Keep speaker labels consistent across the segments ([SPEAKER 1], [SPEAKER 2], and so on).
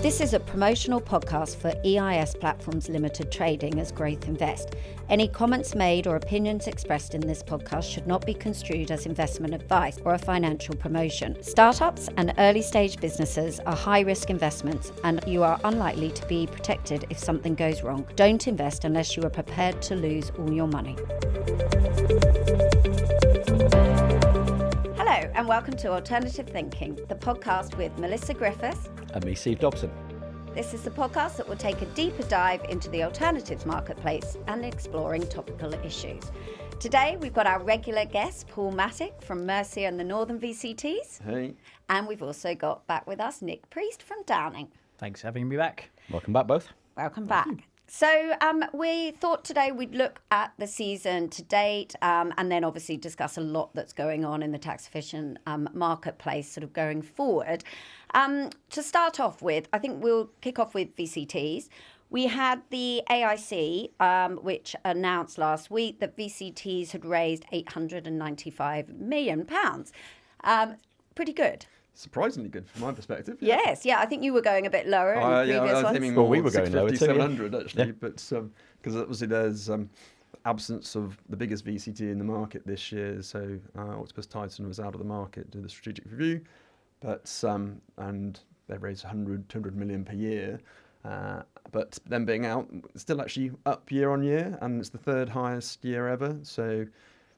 [SPEAKER 1] This is a promotional podcast for EIS Platforms Limited Trading as Growth Invest. Any comments made or opinions expressed in this podcast should not be construed as investment advice or a financial promotion. Startups and early stage businesses are high-risk investments and you are unlikely to be protected if something goes wrong. Don't invest unless you are prepared to lose all your money. Hello and welcome to Alternative Thinking, the podcast with Melissa Griffiths
[SPEAKER 2] and me, Steve Dobson.
[SPEAKER 1] This is the podcast that will take a deeper dive into the alternatives marketplace and exploring topical issues. Today, we've got our regular guest, Paul Mattick from Mercia and the Northern VCTs.
[SPEAKER 2] Hey.
[SPEAKER 1] And we've also got back with us Nick Priest from Downing.
[SPEAKER 3] Thanks for having me back.
[SPEAKER 2] Welcome back, both.
[SPEAKER 1] Welcome back. So we thought today we'd look at the season to date and then obviously discuss a lot that's going on in the tax efficient marketplace sort of going forward. To start off with, I think we'll kick off with VCTs. We had the AIC, which announced last week that VCTs had raised £895 million. Pretty good.
[SPEAKER 4] Surprisingly good from my perspective.
[SPEAKER 1] Yeah. Yes, I think you were going a bit lower in previous
[SPEAKER 4] I was
[SPEAKER 1] ones.
[SPEAKER 4] aiming
[SPEAKER 2] Well,
[SPEAKER 4] more
[SPEAKER 2] we were going lower too,
[SPEAKER 4] 700 actually,
[SPEAKER 2] Yeah.
[SPEAKER 4] but because obviously there's absence of the biggest VCT in the market this year, so Octopus Titan was out of the market due to the strategic review, but and they raised 200 million per year, but them being out, still actually up year on year, and it's the third highest year ever, so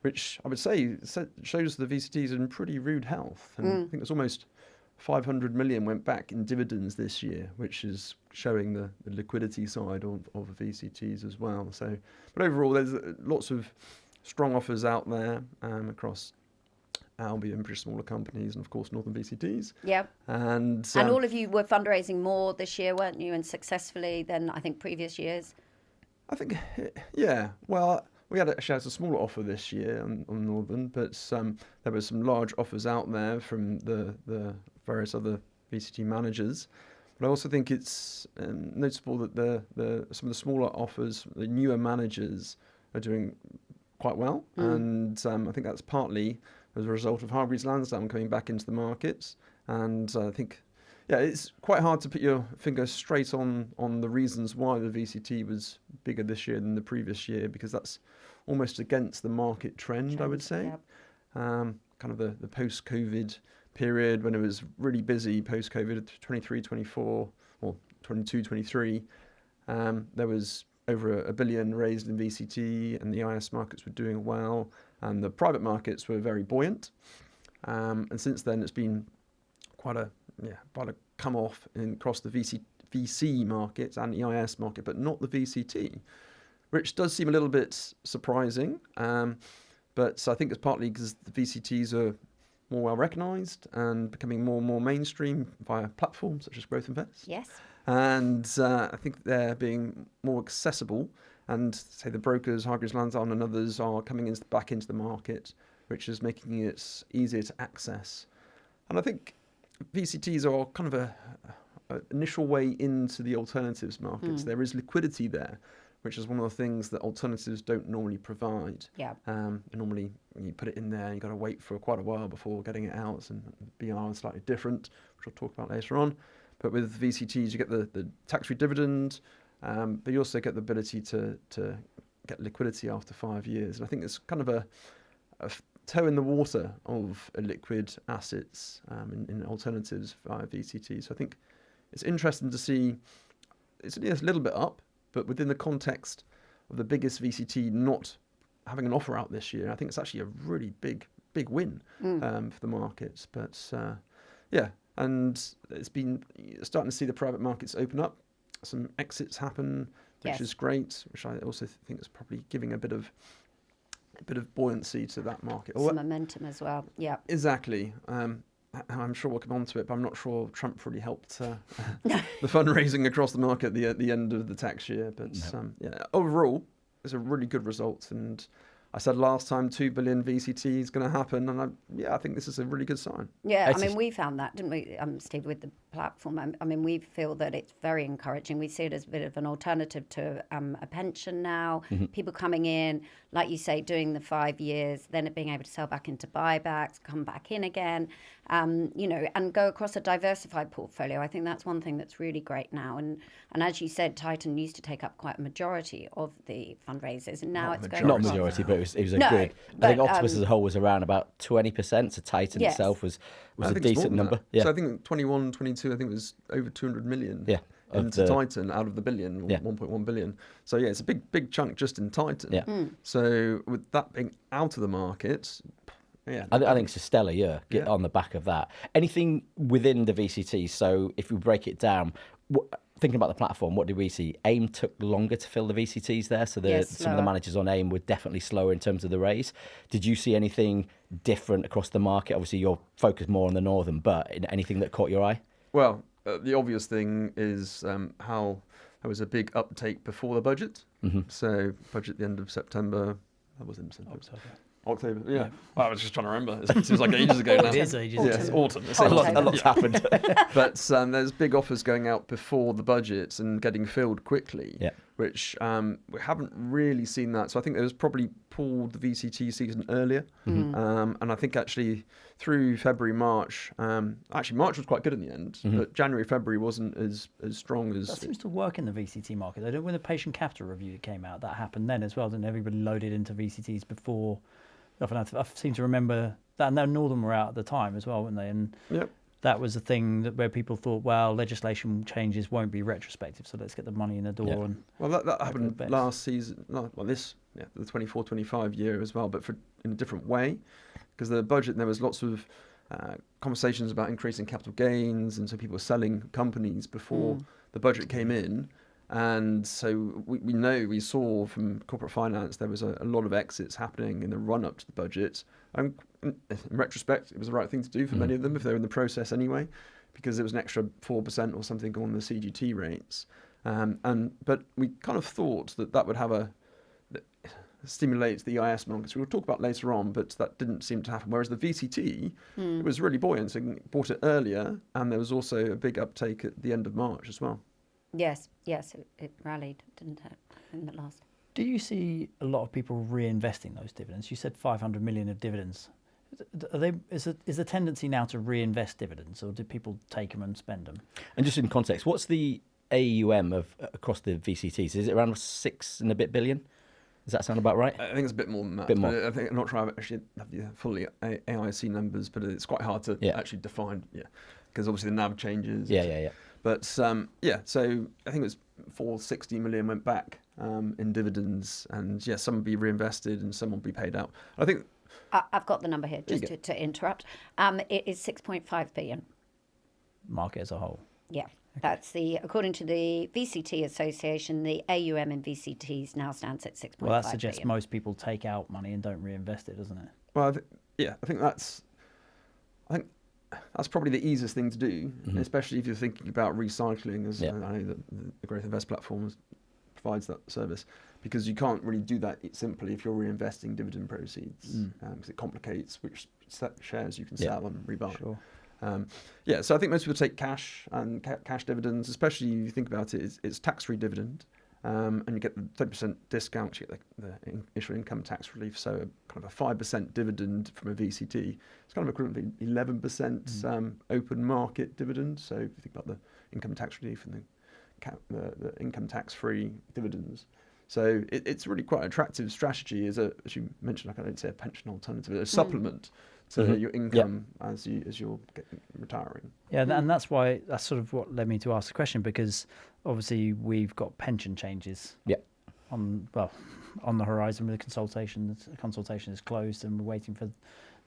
[SPEAKER 4] which I would say shows the VCTs in pretty rude health. And I think it's almost 500 million went back in dividends this year, which is showing the liquidity side of the VCTs as well. So, but overall, there's lots of strong offers out there across Albi and British smaller companies, and of course Northern VCTs.
[SPEAKER 1] Yeah.
[SPEAKER 4] And
[SPEAKER 1] all of you were fundraising more this year, weren't you, and successfully than I think previous years?
[SPEAKER 4] I think, yeah. Well, we had a smaller offer this year on Northern, but there were some large offers out there from the various other VCT managers. But I also think it's noticeable that some of the smaller offers, the newer managers, are doing quite well, and I think that's partly as a result of Hargreaves Lansdown coming back into the markets. And I think, it's quite hard to put your finger straight on the reasons why the VCT was bigger this year than the previous year, because that's almost against the market trend, I would say.
[SPEAKER 1] Yep.
[SPEAKER 4] Kind of the post-COVID period when it was really busy, post-COVID, 23, 24, or 22, 23. There was over $1 billion raised in VCT, and the IS markets were doing well, and the private markets were very buoyant. And since then, it's been quite a come off across the VC markets and EIS market, but not the VCT, which does seem a little bit surprising. But I think it's partly because the VCTs are more well recognised and becoming more and more mainstream via platforms such as Growth Invest.
[SPEAKER 1] Yes.
[SPEAKER 4] And I think they're being more accessible, and say the brokers, Hargreaves Lansdown and others, are coming back into the market, which is making it easier to access. And I think VCTs are kind of an initial way into the alternatives markets. There is liquidity there, which is one of the things that alternatives don't normally provide.
[SPEAKER 1] Yeah.
[SPEAKER 4] Normally, you put it in there, you've got to wait for quite a while before getting it out, and BR is slightly different, which I'll talk about later on. But with VCTs, you get the tax-free dividend, but you also get the ability to get liquidity after 5 years. And I think it's kind of a toe in the water of liquid assets in alternatives via VCT. So I think it's interesting to see it's a little bit up, but within the context of the biggest VCT not having an offer out this year, I think it's actually a really big win for the markets. But and it's been starting to see the private markets open up, some exits happen, which is great, which I also think is probably giving a bit of buoyancy to that market.
[SPEAKER 1] Some momentum as well. Yeah. Exactly.
[SPEAKER 4] I'm sure we'll come on to it, but I'm not sure Trump really helped the fundraising across the market at the end of the tax year. But overall, it's a really good result. And I said last time 2 billion VCT is going to happen, and I think this is a really good sign.
[SPEAKER 1] Yeah, I mean, we found that, didn't we, Steve, with the platform? I mean, we feel that it's very encouraging. We see it as a bit of an alternative to a pension now. Mm-hmm. People coming in, like you say, doing the 5 years, then being able to sell back into buybacks, come back in again. and go across a diversified portfolio. I think that's one thing that's really great now. And as you said, Titan used to take up quite a majority of the fundraisers, and now it's going
[SPEAKER 2] Not
[SPEAKER 1] across.
[SPEAKER 2] majority, but it was a
[SPEAKER 1] No,
[SPEAKER 2] good. I
[SPEAKER 1] but,
[SPEAKER 2] think Octopus as a whole was around about 20%. So Titan
[SPEAKER 1] Yes.
[SPEAKER 2] itself was
[SPEAKER 4] I
[SPEAKER 2] a
[SPEAKER 4] think it's more
[SPEAKER 2] decent
[SPEAKER 4] than
[SPEAKER 2] number.
[SPEAKER 4] that.
[SPEAKER 2] Yeah.
[SPEAKER 4] So I think 21, 22, I think it was over 200 million.
[SPEAKER 2] Yeah, of
[SPEAKER 4] Into
[SPEAKER 2] the-
[SPEAKER 4] Titan out of the billion, or
[SPEAKER 2] Yeah.
[SPEAKER 4] 1.1 billion. So yeah, it's a big chunk just in Titan.
[SPEAKER 2] Yeah.
[SPEAKER 4] So with that being out of the market, yeah,
[SPEAKER 2] I think it's a stellar year on the back of that. Anything within the VCT? So if we break it down, thinking about the platform, what did we see? AIM took longer to fill the VCTs there, so
[SPEAKER 1] Yes,
[SPEAKER 2] some of the
[SPEAKER 1] slower.
[SPEAKER 2] managers on AIM were definitely slower in terms of the raise. Did you see anything different across the market? Obviously, you're focused more on the northern, but anything that caught your eye?
[SPEAKER 4] Well, the obvious thing is how there was a big uptake before the budget. So budget at the end of September. That was in September. October, yeah. Well, I was just trying to remember. It seems like ages ago now.
[SPEAKER 3] It is ages
[SPEAKER 4] Yeah,
[SPEAKER 3] ago.
[SPEAKER 4] it's autumn. It's
[SPEAKER 2] A
[SPEAKER 4] autumn.
[SPEAKER 2] lot's happened.
[SPEAKER 4] But there's big offers going out before the budget and getting filled quickly,
[SPEAKER 2] Yeah.
[SPEAKER 4] which we haven't really seen that. So I think there was probably pulled the VCT season earlier. And I think actually through February, March, actually March was quite good in the end, but January, February wasn't as strong as...
[SPEAKER 3] That seems to work in the VCT market. I don't. When the patient capital review came out, that happened then as well. Didn't everybody loaded into VCTs before? I seem to remember that. And now Northern were out at the time as well, weren't they? And
[SPEAKER 4] Yep.
[SPEAKER 3] that was the thing where people thought, well, legislation changes won't be retrospective, so let's get the money in the door.
[SPEAKER 2] Yeah.
[SPEAKER 3] And
[SPEAKER 4] Well, that happened
[SPEAKER 3] bets.
[SPEAKER 4] last season, the 24-25 year as well, but in a different way, because the budget, there was lots of conversations about increasing capital gains, and so people were selling companies before the budget came in. And so we saw from corporate finance there was a lot of exits happening in the run up to the budget. And in retrospect, it was the right thing to do for many of them if they were in the process anyway, because there was an extra 4% or something on the CGT rates. But we kind of thought that would have stimulate the EIS markets. We'll talk about later on, but that didn't seem to happen. Whereas the VCT, it was really buoyant, so you bought it earlier, and there was also a big uptake at the end of March as well.
[SPEAKER 1] Yes, it rallied, didn't it, in the last?
[SPEAKER 3] do you see a lot of people reinvesting those dividends? You said 500 million of dividends. Is the tendency now to reinvest dividends, or do people take them and spend them?
[SPEAKER 2] And just in context, what's the AUM across the VCTs? Is it around 6 and a bit billion? Does that sound about right?
[SPEAKER 4] I think it's a bit more than that.
[SPEAKER 2] Bit more.
[SPEAKER 4] But I think I'm not sure I actually have the fully AIC numbers, but it's quite hard to actually define. Yeah, because obviously the NAV changes.
[SPEAKER 2] Yeah.
[SPEAKER 4] But so I think it was 460 million went back in dividends, and some will be reinvested and some will be paid out. I think
[SPEAKER 1] I've got the number here, just to interrupt. It is 6.5 billion.
[SPEAKER 3] Market as a whole.
[SPEAKER 1] Yeah, that's according to the VCT Association, the AUM in VCTs now stands at 6.5
[SPEAKER 3] Well, that suggests
[SPEAKER 1] billion.
[SPEAKER 3] most people take out money and don't reinvest it, doesn't it?
[SPEAKER 4] Well, I think that's probably the easiest thing to do, especially if you're thinking about recycling. As I know that the Growth Invest platform provides that service, because you can't really do that simply if you're reinvesting dividend proceeds, because it complicates which shares you can sell and rebuy.
[SPEAKER 3] Sure.
[SPEAKER 4] So I think most people take cash and cash dividends, especially if you think about it, it's tax-free dividend. And you get the 30% discount, you get the initial income tax relief, so kind of a 5% dividend from a VCT. It's kind of equivalent to 11% open market dividend. So if you think about the income tax relief and the income tax-free dividends. So it's really quite an attractive strategy as you mentioned, like I don't say a pension alternative, a supplement to your income as you're retiring.
[SPEAKER 3] Yeah, and that's sort of what led me to ask the question, because obviously we've got pension changes on the horizon. With the consultation is closed and we're waiting for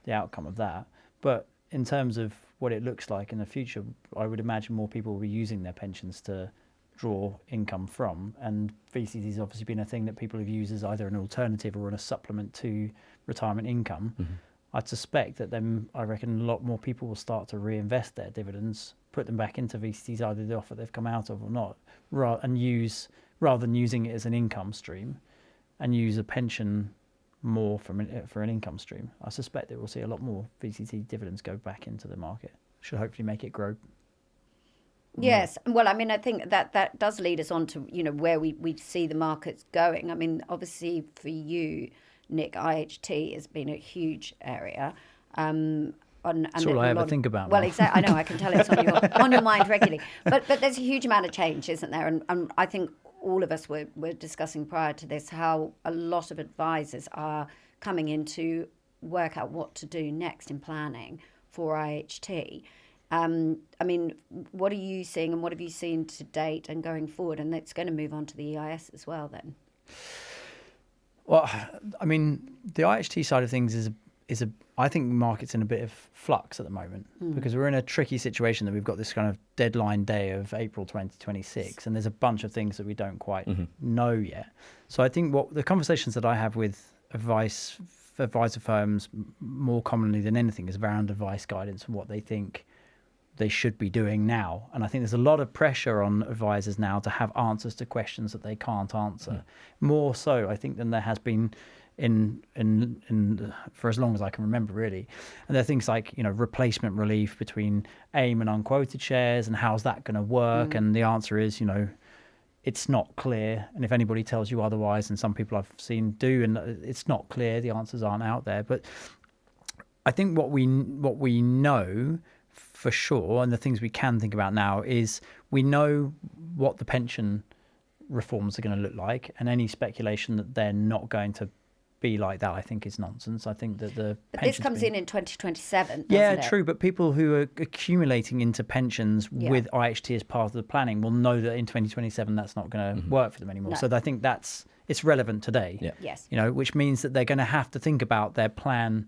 [SPEAKER 3] the outcome of that. But in terms of what it looks like in the future, I would imagine more people will be using their pensions to draw income from, and VCT has obviously been a thing that people have used as either an alternative or a supplement to retirement income. I'd suspect that then I reckon a lot more people will start to reinvest their dividends, put them back into VCTs, either the offer they've come out of or not, rather than using it as an income stream, and use a pension more for an income stream. I suspect that we'll see a lot more VCT dividends go back into the market. Should hopefully make it grow.
[SPEAKER 1] Yes, well, I mean, I think that does lead us on to where we see the markets going. I mean, obviously for you, Nick, IHT has been a huge area.
[SPEAKER 3] That's all I ever think about.
[SPEAKER 1] Well, exactly. I know. I can tell it's on your mind regularly. But there's a huge amount of change, isn't there? And I think all of us were discussing prior to this how a lot of advisors are coming in to work out what to do next in planning for IHT. I mean, what are you seeing, and what have you seen to date and going forward? And it's going to move on to the EIS as well then.
[SPEAKER 3] Well, I mean, the IHT side of things is I think the market's in a bit of flux at the moment because we're in a tricky situation that we've got this kind of deadline day of April 2026, and there's a bunch of things that we don't quite know yet. So I think what the conversations that I have with advisor firms more commonly than anything is around advice guidance and what they think they should be doing now. And I think there's a lot of pressure on advisors now to have answers to questions that they can't answer. More so, I think, than there has been in for as long as I can remember, really. And there are things like, replacement relief between AIM and unquoted shares, and how's that going to work? And the answer is, it's not clear. And if anybody tells you otherwise, and some people I've seen do, and it's not clear, the answers aren't out there. But I think what we know for sure, and the things we can think about now, is we know what the pension reforms are going to look like, and any speculation that they're not going to be like that, I think, is nonsense. I think that
[SPEAKER 1] but this comes in 2027.
[SPEAKER 3] Yeah,
[SPEAKER 1] doesn't it?
[SPEAKER 3] True. But people who are accumulating into pensions with IHT as part of the planning will know that in 2027 that's not going to work for them anymore. No. So I think it's relevant today.
[SPEAKER 2] Yeah.
[SPEAKER 1] Yes.
[SPEAKER 3] Which means that they're going to have to think about their plan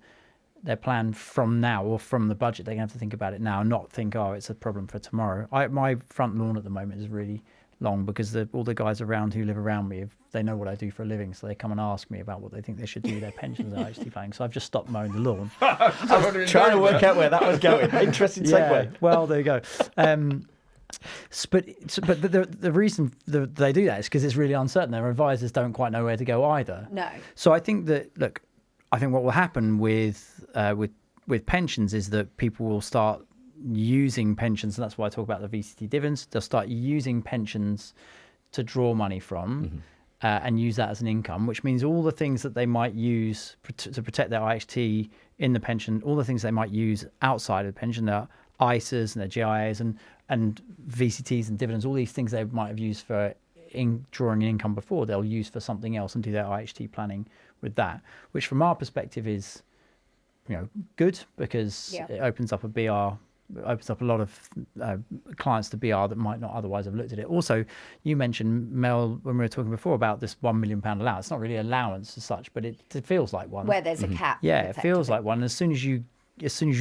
[SPEAKER 3] from now, or from the budget. They're going to have to think about it now, and not think, oh, it's a problem for tomorrow. My front lawn at the moment is really long because all the guys around who live around me, they know what I do for a living, so they come and ask me about what they think they should do with their pensions and IHT planning. So I've just stopped mowing the lawn.
[SPEAKER 2] Trying to work out where that was going. Interesting segue.
[SPEAKER 3] Yeah, well, there you go. But the reason that they do that is because it's really uncertain. Their advisors don't quite know where to go either.
[SPEAKER 1] No.
[SPEAKER 3] So I think I think what will happen with pensions is that people will start using pensions, and that's why I talk about the VCT dividends. They'll start using pensions to draw money from and use that as an income, which means all the things that they might use to protect their IHT in the pension, all the things they might use outside of the pension, their ISAs and their GIAs and VCTs and dividends, all these things they might have used for drawing an income before, they'll use for something else and do their IHT planning with that, which from our perspective is good, because it opens up a lot of clients to BR that might not otherwise have looked at it. Also, you mentioned, Mel, when we were talking before about this £1 million allowance. It's not really allowance as such, but it feels like one.
[SPEAKER 1] Where there's a cap.
[SPEAKER 3] Yeah, it feels like one. As soon as you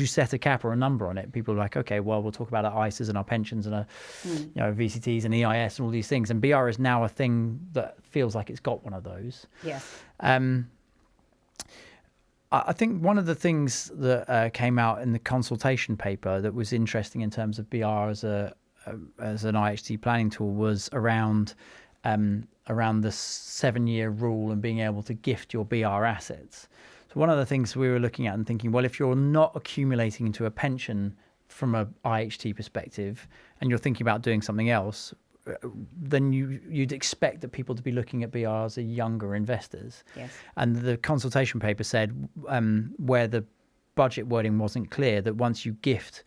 [SPEAKER 3] set a cap or a number on it, people are like, okay, well, we'll talk about our ISAs and our pensions and our VCTs and EIS and all these things. And BR is now a thing that feels like it's got one of those.
[SPEAKER 1] Yes.
[SPEAKER 3] I think one of the things that came out in the consultation paper that was interesting in terms of BR as an IHT planning tool was around the 7-year rule and being able to gift your BR assets. So one of the things we were looking at and thinking, well, if you're not accumulating into a pension from a IHT perspective and you're thinking about doing something else, then you'd expect that people to be looking at BR as younger investors.
[SPEAKER 1] Yes.
[SPEAKER 3] And the consultation paper said where the budget wording wasn't clear, that once you gift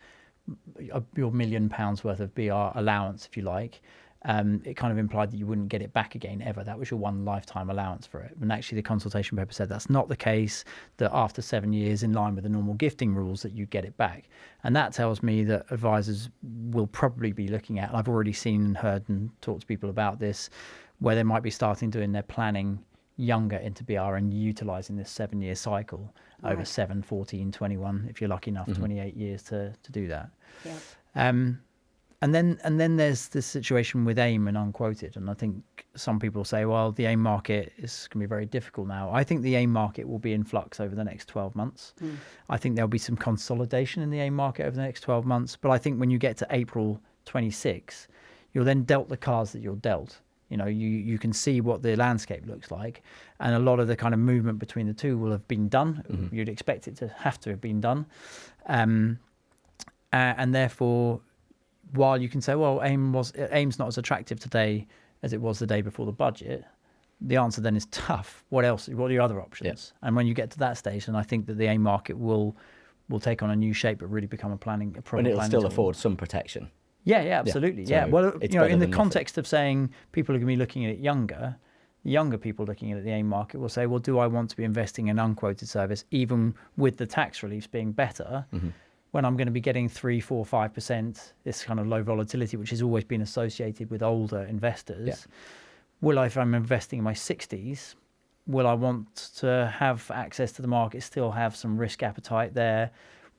[SPEAKER 3] your £1 million worth of BR allowance, if you like, it kind of implied that you wouldn't get it back again ever. That was your one lifetime allowance for it. And actually the consultation paper said that's not the case, that after 7 years, in line with the normal gifting rules, that you get it back. And that tells me that advisors will probably be looking at, and I've already seen and heard and talked to people about this, where they might be starting doing their planning younger into BR and utilising this 7-year cycle over 7, 14, 21, if you're lucky enough, 28 years to do that.
[SPEAKER 1] Yeah.
[SPEAKER 3] And then there's this situation with AIM and unquoted. And I think some people say, well, the AIM market is going to be very difficult now. I think the AIM market will be in flux over the next 12 months. I think there'll be some consolidation in the AIM market over the next 12 months. But I think when you get to April 26, you're then dealt the cards that you're dealt. You can see what the landscape looks like. And a lot of the kind of movement between the two will have been done. You'd expect it to have been done. And therefore, while you can say, well, AIM's not as attractive today as it was the day before the budget, the answer then is tough. What else? What are your other options? And when you get to that stage, then I think that the AIM market will will take on a new shape, but really become a proper
[SPEAKER 2] And it'll
[SPEAKER 3] planning
[SPEAKER 2] still
[SPEAKER 3] tool.
[SPEAKER 2] afford some protection.
[SPEAKER 3] Yeah, absolutely.
[SPEAKER 2] So
[SPEAKER 3] Yeah. Well,
[SPEAKER 2] it's
[SPEAKER 3] you know,
[SPEAKER 2] better
[SPEAKER 3] in the
[SPEAKER 2] than nothing.
[SPEAKER 3] context of saying people are going to be looking at it younger people looking at the AIM market will say, well, do I want to be investing in unquoted service, even with the tax reliefs being better, when I'm going to be getting 3, 4, 5%, this kind of low volatility, which has always been associated with older investors?
[SPEAKER 2] Yeah.
[SPEAKER 3] Will I, if I'm investing in my 60s, will I want to have access to the market, still have some risk appetite there?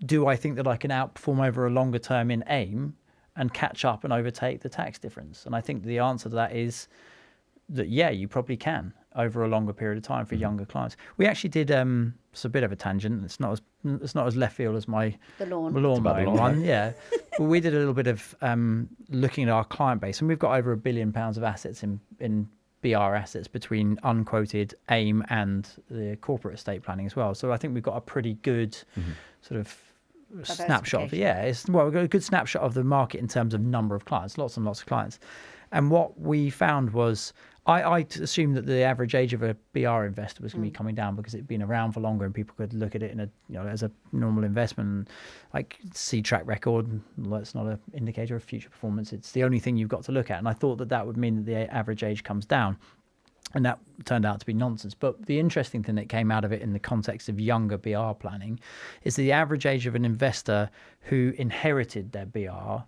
[SPEAKER 3] Do I think that I can outperform over a longer term in AIM and catch up and overtake the tax difference? And I think the answer to that is that, yeah, you probably can over a longer period of time for younger clients. We actually did, it's a bit of a tangent. It's not as left field as my
[SPEAKER 1] The lawn.
[SPEAKER 3] lawn
[SPEAKER 2] about the
[SPEAKER 3] mowing
[SPEAKER 2] lawn
[SPEAKER 3] one. Yeah. But we did a little bit of looking at our client base, and we've got over £1 billion of assets in BR assets between unquoted AIM and the corporate estate planning as well. So I think we've got a pretty good sort of snapshot of we've got a good snapshot of the market in terms of number of clients, lots and lots of clients. And what we found was, I assumed that the average age of a BR investor was going to be coming down because it'd been around for longer and people could look at it in as a normal investment, like see track record. Well, that's not an indicator of future performance. It's the only thing you've got to look at. And I thought that would mean that the average age comes down. And that turned out to be nonsense. But the interesting thing that came out of it in the context of younger BR planning is the average age of an investor who inherited their BR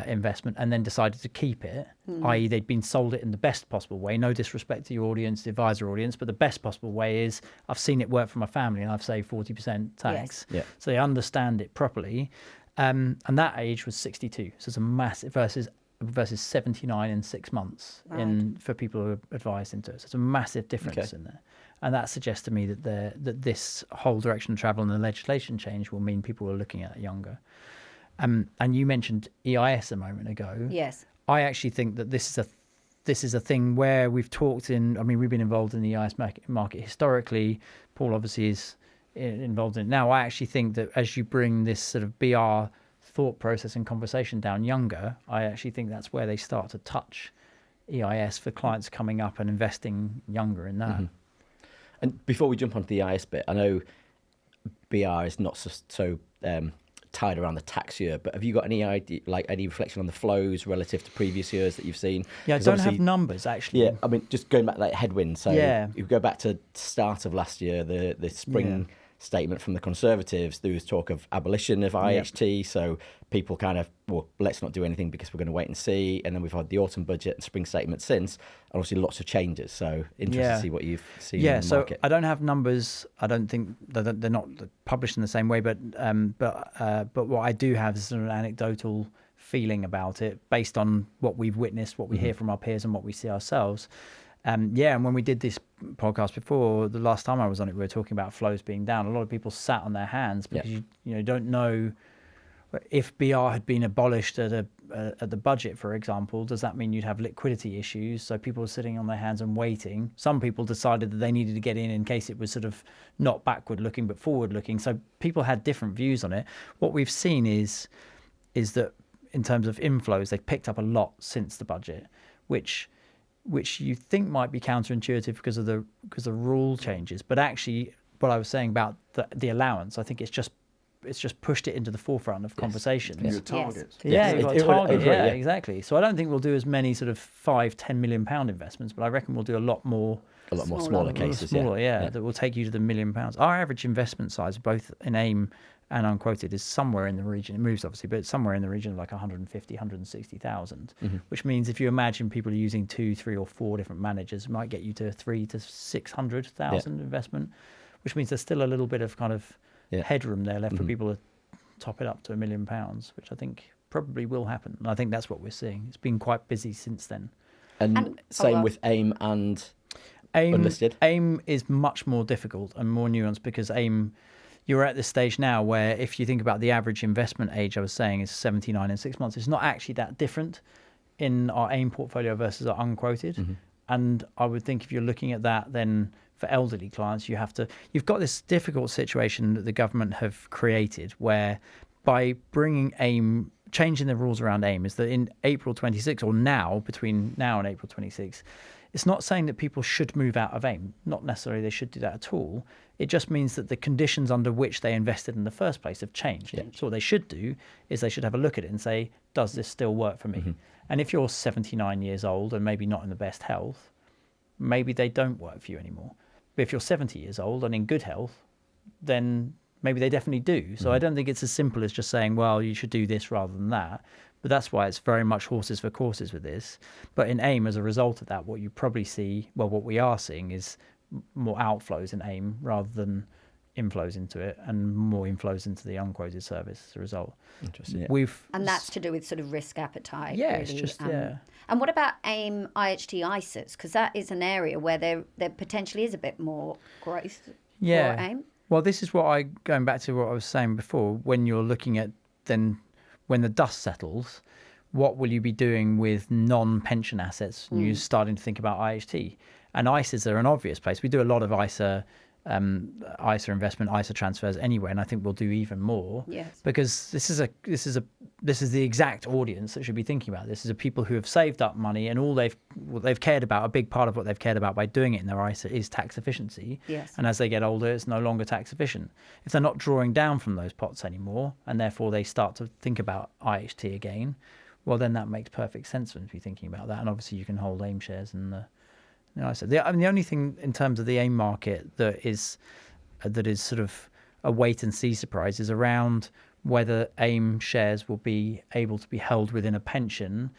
[SPEAKER 3] investment and then decided to keep it, i.e. they'd been sold it in the best possible way. No disrespect to your audience, the advisor audience, but the best possible way is I've seen it work for my family and I've saved 40% tax.
[SPEAKER 1] Yes.
[SPEAKER 2] Yeah.
[SPEAKER 3] So they understand it properly. And that age was 62. So it's a massive versus 79 in 6 months for people who are advised into it. So it's a massive difference in there. And that suggests to me that this whole direction of travel and the legislation change will mean people are looking at it younger. And you mentioned EIS a moment ago.
[SPEAKER 1] Yes.
[SPEAKER 3] I actually think that this is a thing where we've talked we've been involved in the EIS market historically. Paul obviously is involved in it now. I actually think that as you bring this sort of BR thought process and conversation down younger, I actually think that's where they start to touch EIS for clients coming up and investing younger in that.
[SPEAKER 2] And before we jump onto the EIS bit, I know BR is not so tied around the tax year, but have you got any idea, like any reflection on the flows relative to previous years that you've seen?
[SPEAKER 3] Yeah, I don't have numbers actually.
[SPEAKER 2] Yeah, I mean, just going back like headwinds. So you go back to start of last year, the spring statement from the Conservatives, there was talk of abolition of IHT, so people kind of, well, let's not do anything because we're going to wait and see. And then we've had the autumn budget and spring statement since, and obviously lots of changes. So interested to see what you've seen in the market.
[SPEAKER 3] So I don't have numbers. I don't think they're not published in the same way, but what I do have is sort of an anecdotal feeling about it based on what we've witnessed, what we hear from our peers, and what we see ourselves. And when we did this podcast before, the last time I was on it, we were talking about flows being down. A lot of people sat on their hands because you don't know if BR had been abolished at the budget, for example. Does that mean you'd have liquidity issues? So people were sitting on their hands and waiting. Some people decided that they needed to get in case it was sort of not backward looking but forward looking. So people had different views on it. What we've seen is that in terms of inflows, they've picked up a lot since the budget, which you think might be counterintuitive because of the rule changes, but actually, what I was saying about the allowance, I think it's just pushed it into the forefront of conversation.
[SPEAKER 4] Your target.
[SPEAKER 3] Yeah, you've got a target.
[SPEAKER 2] Yeah,
[SPEAKER 3] exactly. So I don't think we'll do as many sort of £5-10 million investments, but I reckon we'll do a lot more
[SPEAKER 2] smaller cases.
[SPEAKER 3] That will take you to the £1 million. Our average investment size, both in AIM and unquoted, is somewhere in the region. It moves obviously, but it's somewhere in the region of like 150, 160,000, which means if you imagine people are using 2, 3 or 4 different managers, it might get you to 300,000 to 600,000 investment, which means there's still a little bit of kind of headroom there left for people to top it up to £1 million, which I think probably will happen. And I think that's what we're seeing. It's been quite busy since then.
[SPEAKER 2] And same with AIM and unlisted?
[SPEAKER 3] AIM is much more difficult and more nuanced because AIM, you're at this stage now where if you think about the average investment age, I was saying, is 79 in 6 months. It's not actually that different in our AIM portfolio versus our unquoted. And I would think if you're looking at that, then for elderly clients, you've got this difficult situation that the government have created where by bringing AIM, changing the rules around AIM, is that in April 26, or now, between now and April 26, it's not saying that people should move out of AIM. Not necessarily they should do that at all. It just means that the conditions under which they invested in the first place have changed. Yeah. So what they should do is they should have a look at it and say, does this still work for me? Mm-hmm. And if you're 79 years old and maybe not in the best health, maybe they don't work for you anymore. But if you're 70 years old and in good health, then maybe they definitely do. So I don't think it's as simple as just saying, well, you should do this rather than that. But that's why it's very much horses for courses with this. But in AIM, as a result of that, what you probably see, well, what we are seeing is more outflows in AIM rather than inflows into it, and more inflows into the unquoted service as a result.
[SPEAKER 2] Interesting.
[SPEAKER 1] Yeah. And that's to do with sort of risk appetite.
[SPEAKER 3] Yeah,
[SPEAKER 1] really.
[SPEAKER 3] It's just,
[SPEAKER 1] And what about AIM IHT ISAs? Because that is an area where there potentially is a bit more growth for AIM.
[SPEAKER 3] Well, this is going back to what I was saying before, when you're looking at then when the dust settles, what will you be doing with non-pension assets? And you're starting to think about IHT. And ISAs are an obvious place. We do a lot of ISA investment, ISA transfers anyway, and I think we'll do even more.
[SPEAKER 1] Yes.
[SPEAKER 3] Because this is the exact audience that should be thinking about this. These are people who have saved up money, and all they've cared about, a big part of what they've cared about by doing it in their ISA is tax efficiency.
[SPEAKER 1] Yes.
[SPEAKER 3] And as they get older, it's no longer tax efficient. If they're not drawing down from those pots anymore, and therefore they start to think about IHT again, well, then that makes perfect sense for them to be thinking about that. And obviously you can hold AIM shares and the only thing in terms of the AIM market that is sort of a wait and see surprise is around whether AIM shares will be able to be held within a pension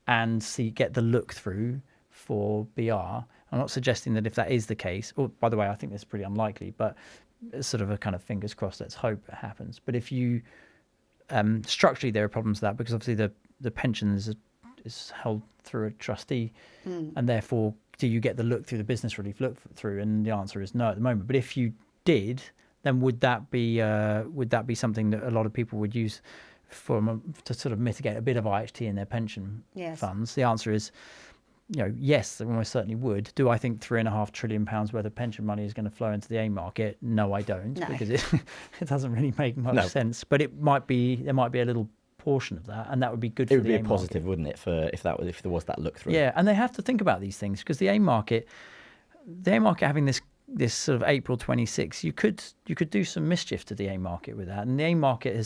[SPEAKER 3] and get the look through for BR. I'm not suggesting that if that is the case, or by the way, I think that's pretty unlikely, but it's sort of a kind of fingers crossed, let's hope it happens. But if you structurally there are problems with that, because obviously the pension is held through a trustee, and therefore do you get the look through, the business relief look through? And the answer is no at the moment. But if you did, then would that be something that a lot of people would use to sort of mitigate a bit of IHT in their pension funds? The answer is, yes, they almost certainly would. Do I think £3.5 trillion worth of pension money is going to flow into the AIM market? No, I don't, because it doesn't really make much sense. But there might be a little portion of that, and that would be good. It would be a
[SPEAKER 2] positive, wouldn't it, if there was that look through?
[SPEAKER 3] Yeah, and they have to think about these things, because the AIM market having this sort of April 26, you could do some mischief to the AIM market with that. And the AIM market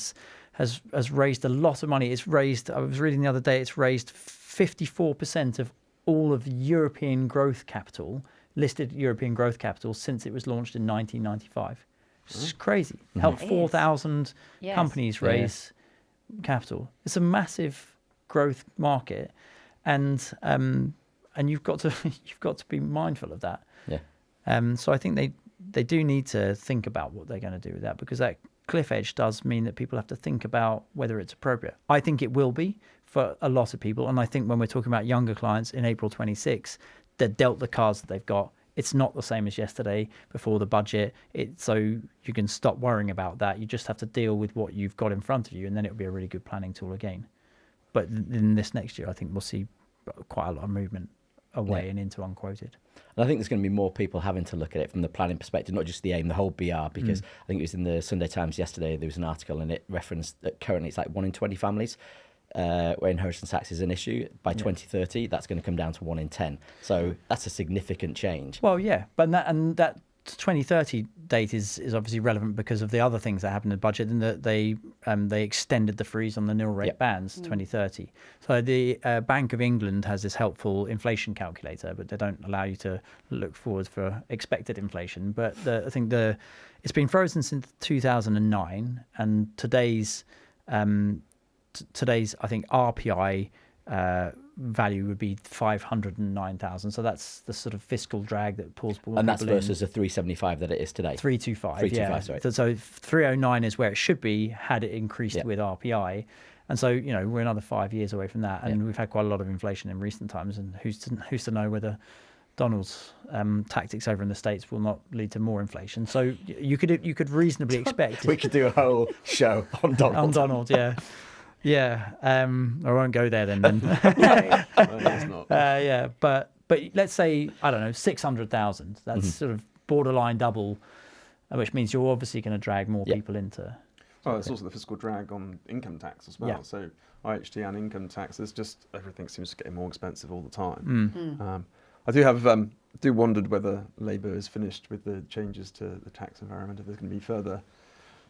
[SPEAKER 3] has raised a lot of money. I was reading the other day, it's raised 54% of all of European growth capital, listed European growth capital, since it was launched in 1995. It's crazy. Helped 4,000 companies raise capital. It's a massive growth market, and you've got to be mindful of that. Yeah. So I think they do need to think about what they're going to do with that, because that cliff edge does mean that people have to think about whether it's appropriate. I think it will be for a lot of people, and I think when we're talking about younger clients in April 26, they're dealt the cards that they've got. It's not the same as yesterday before the budget. So you can stop worrying about that. You just have to deal with what you've got in front of you, and then it'll be a really good planning tool again. But in this next year, I think we'll see quite a lot of movement away and into unquoted.
[SPEAKER 2] And I think there's going to be more people having to look at it from the planning perspective, not just the AIM, the whole BR, because I think it was in the Sunday Times yesterday, there was an article and it referenced that currently it's like 1 in 20 families where inheritance tax is an issue. By 2030, that's going to come down to 1 in 10. So that's a significant change.
[SPEAKER 3] Well, yeah, but that 2030 date is obviously relevant because of the other things that happened in the budget, and that they extended the freeze on the nil rate bands to 2030. So the Bank of England has this helpful inflation calculator, but they don't allow you to look forward for expected inflation. But I think it's been frozen since 2009, and today's I think RPI value would be 509,000. So that's the sort of fiscal drag that pulls people in.
[SPEAKER 2] And that's versus the 375 that it is today.
[SPEAKER 3] 325,
[SPEAKER 2] 325, sorry.
[SPEAKER 3] So 309 is where it should be had it increased with RPI. And so, we're another 5 years away from that. And we've had quite a lot of inflation in recent times. And who's to know whether Donald's tactics over in the States will not lead to more inflation. So you could reasonably expect.
[SPEAKER 2] We could do a whole show on Donald.
[SPEAKER 3] On Donald, yeah. Yeah, I won't go there then.
[SPEAKER 4] No, it's not.
[SPEAKER 3] But let's say, I don't know, 600,000. That's sort of borderline double, which means you're obviously going to drag more people into.
[SPEAKER 4] Well, it's also the fiscal drag on income tax as well. Yeah. So IHT and income tax is just everything seems to get more expensive all the time. I do wondered whether Labour is finished with the changes to the tax environment, if there's going to be further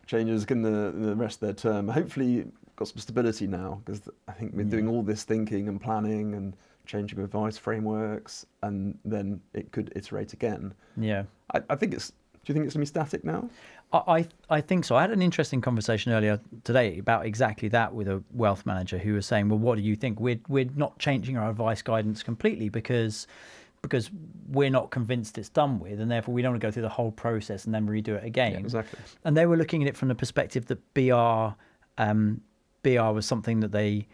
[SPEAKER 4] changes in the rest of their term. Hopefully got some stability now, because I think we're doing all this thinking and planning and changing advice frameworks, and then it could iterate again.
[SPEAKER 3] Yeah.
[SPEAKER 4] I think it's... Do you think it's going to be static now?
[SPEAKER 3] I think so. I had an interesting conversation earlier today about exactly that with a wealth manager who was saying, well, what do you think? We're not changing our advice guidance completely because we're not convinced it's done with, and therefore we don't want to go through the whole process and then redo it again.
[SPEAKER 4] Yeah, exactly.
[SPEAKER 3] And they were looking at it from the perspective that BR was something that they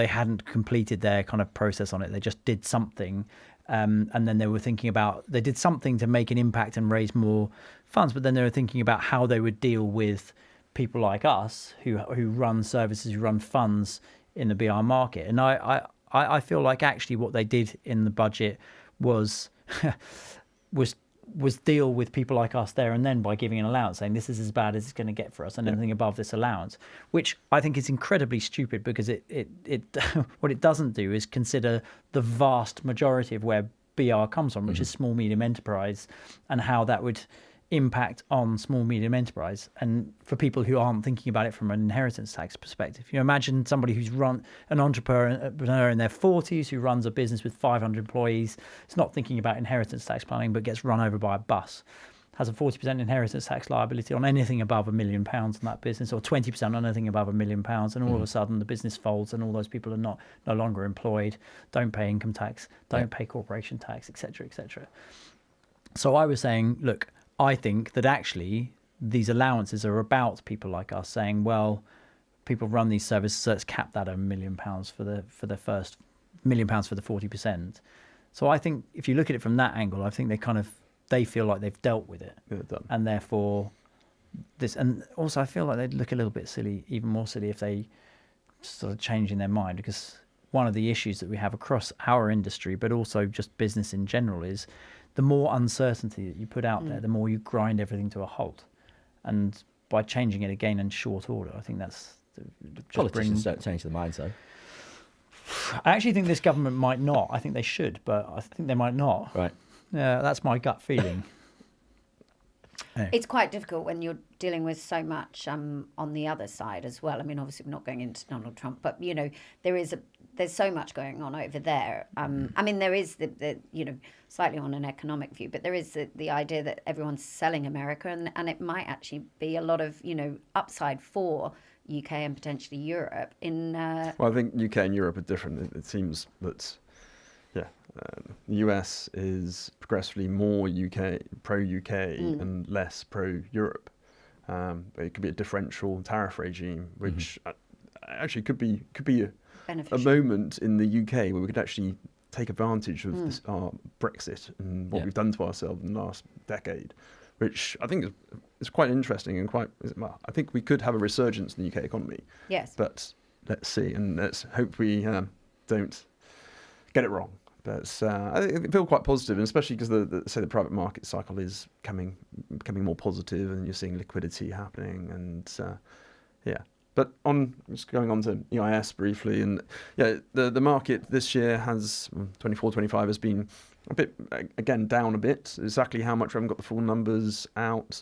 [SPEAKER 3] hadn't completed their kind of process on it. They just did something. And then they were thinking about, they did something to make an impact and raise more funds, but then they were thinking about how they would deal with people like us who run services, who run funds in the BR market. And I feel like actually what they did in the budget was deal with people like us there and then by giving an allowance, saying this is as bad as it's going to get for us, and anything above this allowance, which I think is incredibly stupid, because it what it doesn't do is consider the vast majority of where BR comes from, which is small medium enterprise, and how that would impact on small medium enterprise. And for people who aren't thinking about it from an inheritance tax perspective, you imagine somebody who's run an entrepreneur in their 40s who runs a business with 500 employees. It's not thinking about inheritance tax planning, but gets run over by a bus, has a 40% inheritance tax liability on anything above £1 million in that business, or 20% on anything above £1 million, and all of a sudden the business folds, and all those people are no longer employed, don't pay income tax, don't pay corporation tax, etc., etc. So I was saying, look, I think that actually these allowances are about people like us saying, well, people run these services, so let's cap that at £1 million for the first £1 million for the 40%. So I think if you look at it from that angle, I think they feel like they've dealt with it, and therefore this. And also, I feel like they'd look a little bit silly, even more silly, if they started changing their mind, because one of the issues that we have across our industry, but also just business in general, is the more uncertainty that you put out there, the more you grind everything to a halt. And by changing it again in short order, I think that's...
[SPEAKER 2] Politicians don't change their minds, though.
[SPEAKER 3] I actually think this government might not. I think they should, but I think they might not.
[SPEAKER 2] Right.
[SPEAKER 3] Yeah, that's my gut feeling.
[SPEAKER 1] It's quite difficult when you're dealing with so much on the other side as well. I mean, obviously we're not going into Donald Trump, but there's so much going on over there. I mean, there is the slightly on an economic view, but there is the idea that everyone's selling America, and it might actually be a lot of upside for UK and potentially Europe.
[SPEAKER 4] Well, I think UK and Europe are different. It seems that the US is progressively more pro-UK and less pro-Europe. But it could be a differential tariff regime, which actually could be a moment in the UK where we could actually take advantage of our Brexit and what we've done to ourselves in the last decade, which I think is quite interesting and I think we could have a resurgence in the UK economy.
[SPEAKER 1] Yes.
[SPEAKER 4] But let's see, and let's hope we don't get it wrong. But I feel quite positive, and especially because the private market cycle is becoming more positive, and you're seeing liquidity happening, and But just going on to EIS briefly, and the market this year has 24-25 has been a bit again down a bit. Exactly how much, I haven't got the full numbers out.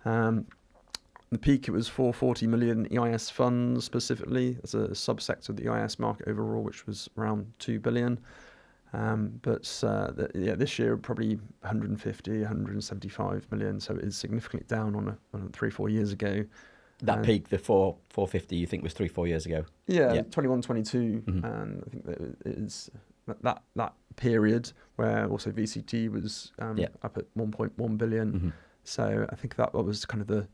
[SPEAKER 4] The peak, it was 440 million EIS funds specifically as a subsector of the EIS market overall, which was around 2 billion. This year probably 150, 175 million, so it is significantly down on 3-4 years ago.
[SPEAKER 2] That peak, the 450, you think was 3-4 years ago?
[SPEAKER 4] Yeah. 21-22, and I think that it is that period where also VCT was up at 1.1 billion. So I think that was kind of the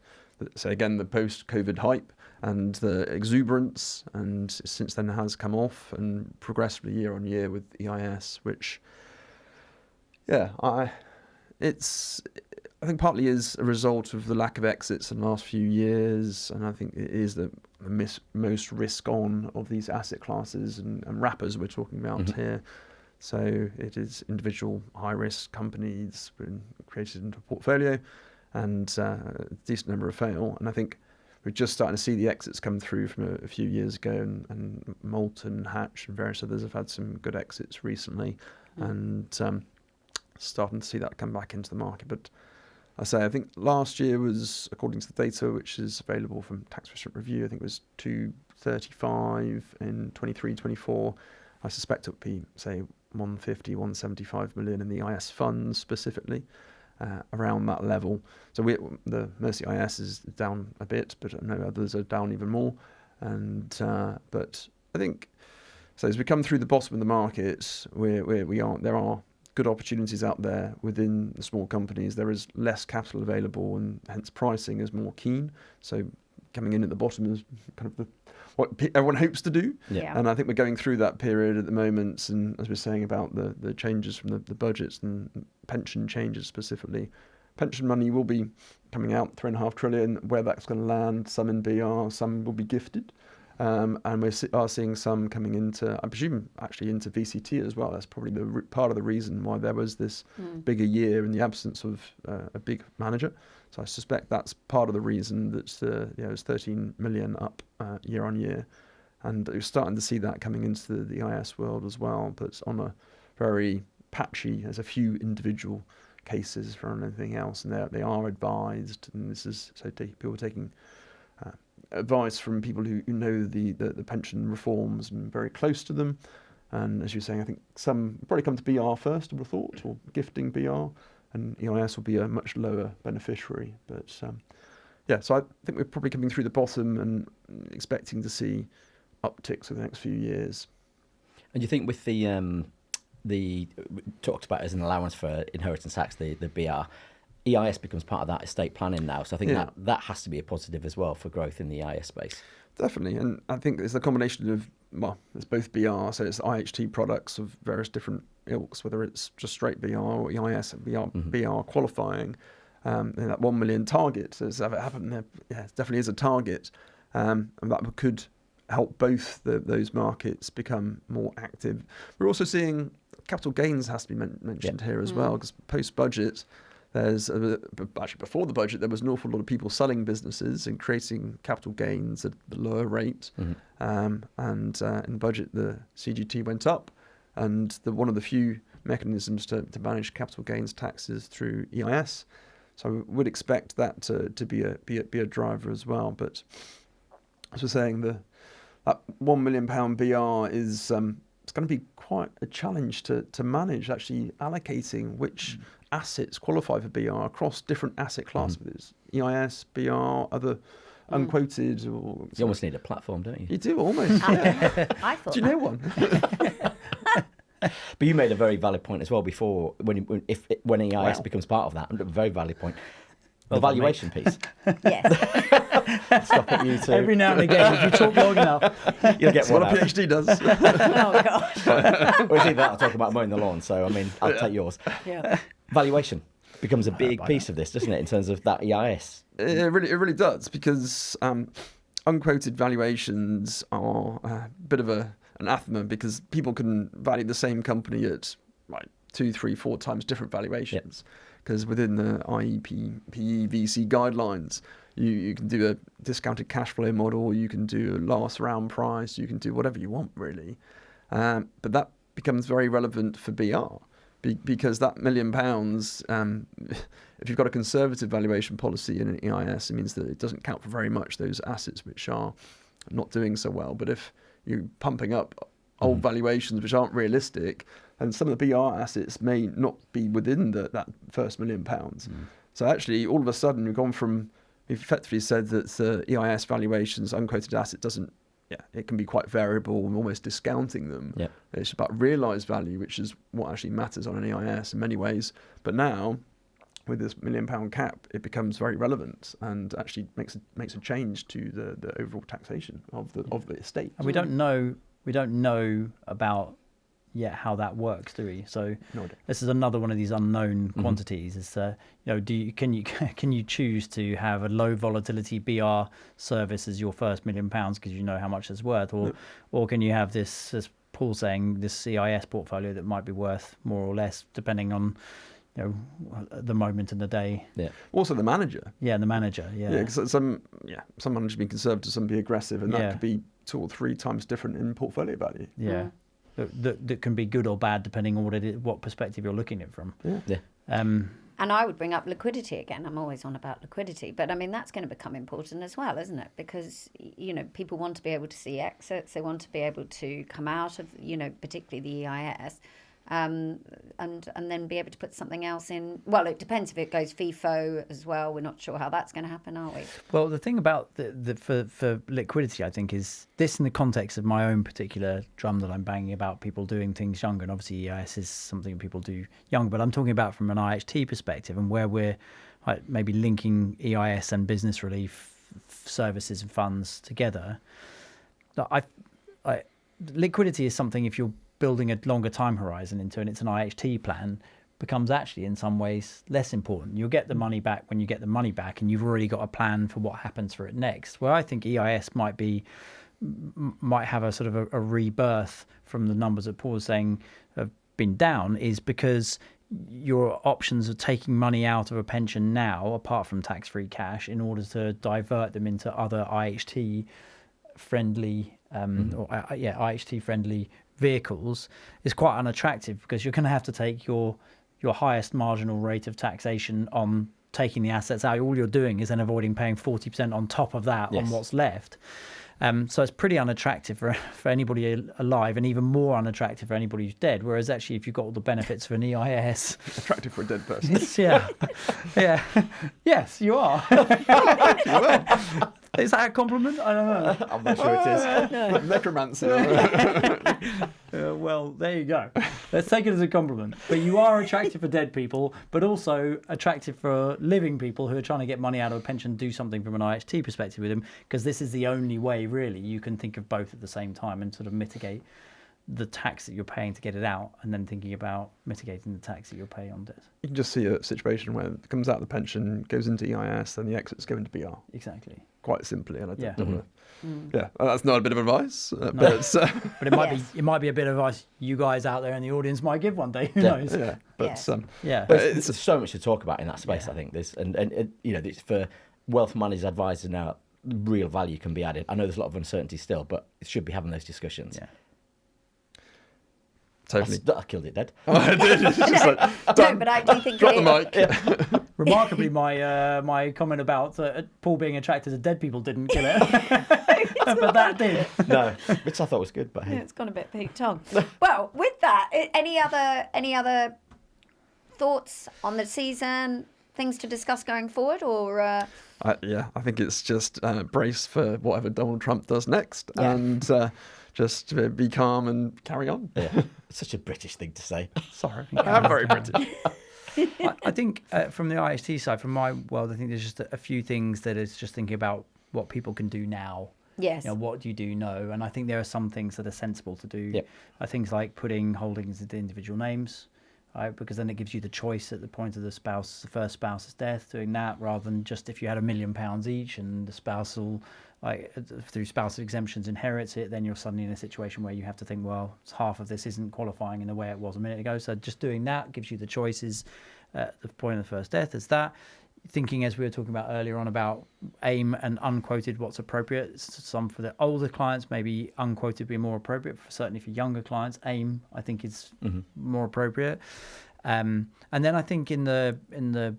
[SPEAKER 4] post-COVID hype and the exuberance, and since then has come off and progressively year on year with EIS, which I think partly is a result of the lack of exits in the last few years, and I think it is the most risk on of these asset classes and wrappers we're talking about here. So it is individual high risk companies been created into a portfolio, and a decent number of fail. And I think we're just starting to see the exits come through from a few years ago, and Molten, Hatch, and various others have had some good exits recently, and starting to see that come back into the market. But I think last year was, according to the data which is available from Tax Efficient Review, I think it was 235 in 23-24. I suspect it would be, say, 150, 175 million in the IS funds specifically, around that level. So the Mercy IS is down a bit, but I know others are down even more. And but I think, so as we come through the bottom of the market, there are good opportunities out there within the small companies. There is less capital available, and hence pricing is more keen. So coming in at the bottom is kind of what everyone hopes to do.
[SPEAKER 1] Yeah.
[SPEAKER 4] And I think we're going through that period at the moment. And as we're saying about the changes from the budgets and pension changes specifically, pension money will be coming out, 3.5 trillion. Where that's going to land, some in BR, some will be gifted. And we are seeing some coming into, I presume, actually into VCT as well. That's probably the part of the reason why there was this bigger year in the absence of a big manager. So I suspect that's part of the reason that it's 13 million up year on year. And you're starting to see that coming into the IS world as well, but it's on a very patchy, there's a few individual cases for anything else, and they are advised, and this is so people taking advice from people who know the pension reforms and very close to them. And as you're saying, I think some probably come to BR first, I would have thought, or gifting BR, and EIS will be a much lower beneficiary. But so I think we're probably coming through the bottom and expecting to see upticks over the next few years.
[SPEAKER 2] And you think with the talked about as an allowance for inheritance tax, the BR, EIS becomes part of that estate planning now. So I think that has to be a positive as well for growth in the EIS space.
[SPEAKER 4] Definitely. And I think it's a combination of, it's both BR, so it's IHT products of various different ilks, whether it's just straight BR or EIS and BR qualifying. And that 1 million target, as it happened there, it definitely is a target. And that could help both those markets become more active. We're also seeing capital gains has to be mentioned here as well, because post-budget, actually before the budget, there was an awful lot of people selling businesses and creating capital gains at the lower rate. And in the budget, the CGT went up, and one of the few mechanisms to manage capital gains taxes through EIS. So we would expect that to be a driver as well. But as we're saying, that £1 million BR is it's going to be quite a challenge to manage, actually allocating which assets qualify for BR across different asset classes, EIS, BR, other unquoted. You
[SPEAKER 2] almost need a platform, don't you?
[SPEAKER 4] You do, almost, yeah.
[SPEAKER 1] I thought
[SPEAKER 4] do you know one?
[SPEAKER 2] But you made a very valid point as well before, when EIS becomes part of that, a very valid point. The valuation piece.
[SPEAKER 1] Yes.
[SPEAKER 2] Stop at you too.
[SPEAKER 3] Every now and again, if you talk long enough,
[SPEAKER 2] you'll get one
[SPEAKER 4] what
[SPEAKER 2] out.
[SPEAKER 4] a PhD does.
[SPEAKER 1] Oh, God.
[SPEAKER 2] Or it's either that or talk about mowing the lawn. So, I mean, I'll take yours.
[SPEAKER 1] Yeah.
[SPEAKER 2] Valuation becomes a big piece of this, doesn't it, in terms of that EIS?
[SPEAKER 4] It really does, because unquoted valuations are a bit of an anathema, because people can value the same company at 2, 3, 4 times different valuations. Because within the IEP, PE, VC guidelines, you can do a discounted cash flow model, you can do a last round price, you can do whatever you want, really. But that becomes very relevant for BR, because that £1 million, if you've got a conservative valuation policy in an EIS, it means that it doesn't count for very much those assets which are not doing so well. But if you're pumping up old valuations which aren't realistic, and some of the BR assets may not be within that first £1 million. So actually, all of a sudden, we've effectively said that the EIS valuations, unquoted asset it can be quite variable and almost discounting them.
[SPEAKER 2] Yep.
[SPEAKER 4] It's about realised value, which is what actually matters on an EIS in many ways. But now, with this £1 million cap, it becomes very relevant and actually makes a change to the overall taxation of the estate.
[SPEAKER 3] and we don't know about yet how that works, do we? So this is another one of these unknown quantities. Is can you choose to have a low volatility BR service as your first £1 million because you know how much it's worth, or can you have this, as Paul saying, this CIS portfolio that might be worth more or less depending on at the moment in the day.
[SPEAKER 2] Yeah.
[SPEAKER 4] Also the manager.
[SPEAKER 3] Yeah, the manager. Yeah.
[SPEAKER 4] Yeah, because some managers be conservative, some be aggressive, and that could be 2 or 3 times different in portfolio value.
[SPEAKER 3] Yeah. That can be good or bad depending on what perspective you're looking at it from.
[SPEAKER 4] Yeah.
[SPEAKER 1] And I would bring up liquidity again. I'm always on about liquidity, but I mean that's going to become important as well, isn't it? Because people want to be able to see exits, they want to be able to come out of particularly the EIS, and then be able to put something else in. Well, it depends if it goes FIFO as well. We're not sure how that's going to happen, are we?
[SPEAKER 3] Well, the thing about for liquidity, I think, is this in the context of my own particular drum that I'm banging about people doing things younger, and obviously EIS is something people do young, but I'm talking about from an IHT perspective and where we're maybe linking EIS and business relief services and funds together. Liquidity is something, if you're building a longer time horizon into, and it's an IHT plan, becomes actually in some ways less important. You'll get the money back when you get the money back, and you've already got a plan for what happens for it next. Where I think EIS might have a sort of a rebirth from the numbers that Paul was saying have been down, is because your options of taking money out of a pension now, apart from tax-free cash, in order to divert them into other IHT friendly IHT friendly vehicles is quite unattractive, because you're going to have to take your highest marginal rate of taxation on taking the assets out. All you're doing is then avoiding paying 40% on top of that on what's left. So it's pretty unattractive for anybody alive, and even more unattractive for anybody who's dead. Whereas actually, if you've got all the benefits of an EIS,
[SPEAKER 4] attractive for a dead person.
[SPEAKER 3] Yeah. Yes, you are. Is that a compliment? I don't know.
[SPEAKER 2] I'm not sure it is.
[SPEAKER 4] Necromancer.
[SPEAKER 3] Well, there you go. Let's take it as a compliment. But you are attractive for dead people, but also attractive for living people who are trying to get money out of a pension, do something from an IHT perspective with them, because this is the only way, really, you can think of both at the same time and sort of mitigate the tax that you're paying to get it out, and then thinking about mitigating the tax that you're paying on debt.
[SPEAKER 4] You can just see a situation where it comes out of the pension, goes into EIS, then the exits go into BR.
[SPEAKER 3] Exactly.
[SPEAKER 4] Quite simply, and I don't
[SPEAKER 3] Yeah.
[SPEAKER 4] want to. That's not a bit of advice,
[SPEAKER 3] No.
[SPEAKER 4] but
[SPEAKER 3] But it might be a bit of advice you guys out there in the audience might give one day. Who knows?
[SPEAKER 4] yeah, but
[SPEAKER 2] But there's so much to talk about in that space. I think there's and it's for wealth managers, advisors now. Real value can be added. I know there's a lot of uncertainty still, but it should be having those discussions.
[SPEAKER 3] Yeah.
[SPEAKER 4] Totally.
[SPEAKER 2] I killed it dead.
[SPEAKER 4] Oh, I did. It's just like,
[SPEAKER 1] No, but I do think
[SPEAKER 4] drop the mic.
[SPEAKER 3] Remarkably, my comment about Paul being attracted to dead people didn't kill it, but that did.
[SPEAKER 2] No, which I thought was good, but hey.
[SPEAKER 1] Yeah, it's gone a bit Pete Tong. Well, with that, any other thoughts on the season? Things to discuss going forward, or?
[SPEAKER 4] I think it's just brace for whatever Donald Trump does next, and just be calm and carry on.
[SPEAKER 2] Yeah. It's such a British thing to say.
[SPEAKER 3] Sorry,
[SPEAKER 4] I'm very British.
[SPEAKER 3] I think from the IHT side, from my world, I think there's just a few things that is just thinking about what people can do now.
[SPEAKER 1] Yes.
[SPEAKER 3] What do you know? And I think there are some things that are sensible to do.
[SPEAKER 2] Yep.
[SPEAKER 3] Things like putting holdings into individual names, right? Because then it gives you the choice at the point of the first spouse's death, doing that, rather than just if you had £1 million each and the spouse will, through spousal exemptions, inherits it, then you're suddenly in a situation where you have to think, well, half of this isn't qualifying in the way it was a minute ago. So just doing that gives you the choices at the point of the first death. Is that thinking, as we were talking about earlier on, about AIM and unquoted what's appropriate. Some for the older clients, maybe unquoted be more appropriate. Certainly for younger clients, AIM I think is more appropriate. And then I think in the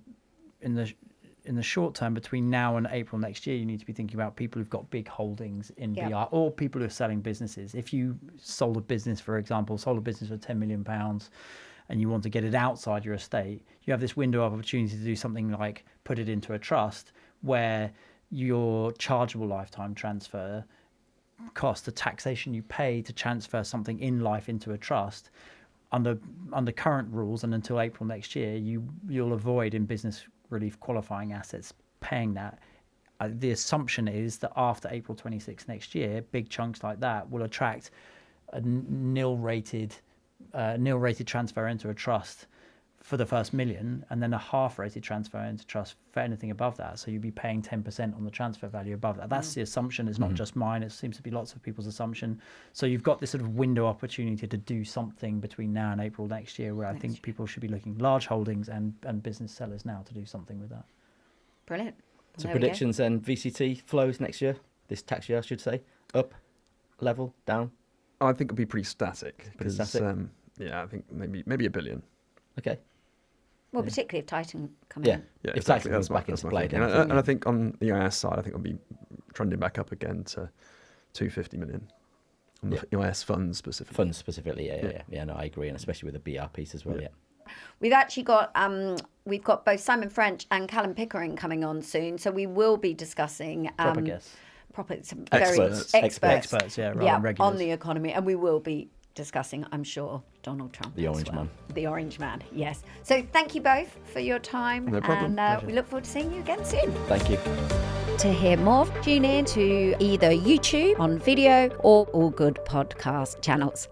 [SPEAKER 3] short term, between now and April next year, you need to be thinking about people who've got big holdings in BR, or people who are selling businesses. If you sold a business, for example, for £10 million, and you want to get it outside your estate, you have this window of opportunity to do something like put it into a trust, where your chargeable lifetime transfer cost, the taxation you pay to transfer something in life into a trust, under current rules and until April next year, you'll avoid in business relief qualifying assets paying that. The assumption is that after April 26 next year, big chunks like that will attract a nil rated transfer into a trust for the first million, and then a half-rated transfer into trust for anything above that. So you'd be paying 10% on the transfer value above that. That's the assumption. It's not just mine. It seems to be lots of people's assumption. So you've got this sort of window opportunity to do something between now and April next year, where I think people should be looking large holdings and business sellers now to do something with that.
[SPEAKER 1] Brilliant.
[SPEAKER 2] So predictions then, VCT flows next year, this tax year, I should say, up, level, down?
[SPEAKER 4] I think it'll be pretty static.
[SPEAKER 2] Pretty static?
[SPEAKER 4] I think maybe $1 billion.
[SPEAKER 2] Okay.
[SPEAKER 1] Well, particularly if Titan come
[SPEAKER 2] Yeah,
[SPEAKER 1] in.
[SPEAKER 4] Yeah,
[SPEAKER 2] if
[SPEAKER 4] exactly.
[SPEAKER 2] Titan comes
[SPEAKER 4] That's my-
[SPEAKER 2] back
[SPEAKER 4] that's
[SPEAKER 2] into
[SPEAKER 4] my
[SPEAKER 2] play,
[SPEAKER 4] thinking.
[SPEAKER 2] then
[SPEAKER 4] And I think on the EIS side, I think it'll be trending back up again to 250 million on the EIS funds specifically.
[SPEAKER 2] Funds specifically, yeah. No, I agree, and especially with the BR piece as well, yeah.
[SPEAKER 1] We've actually got both Simon French and Callum Pickering coming on soon, so we will be discussing
[SPEAKER 3] Proper guess.
[SPEAKER 1] some
[SPEAKER 2] Experts.
[SPEAKER 1] very
[SPEAKER 3] Experts, yeah, rather than regulars.
[SPEAKER 1] on the economy, and we will be discussing, I'm sure, Donald Trump.
[SPEAKER 2] The
[SPEAKER 1] as
[SPEAKER 2] orange
[SPEAKER 1] well.
[SPEAKER 2] man.
[SPEAKER 1] The orange man, yes. So thank you both for your time,
[SPEAKER 4] No problem.
[SPEAKER 1] and we look forward to seeing you again soon.
[SPEAKER 2] Thank you.
[SPEAKER 1] To hear more, tune in to either YouTube on video or all good podcast channels.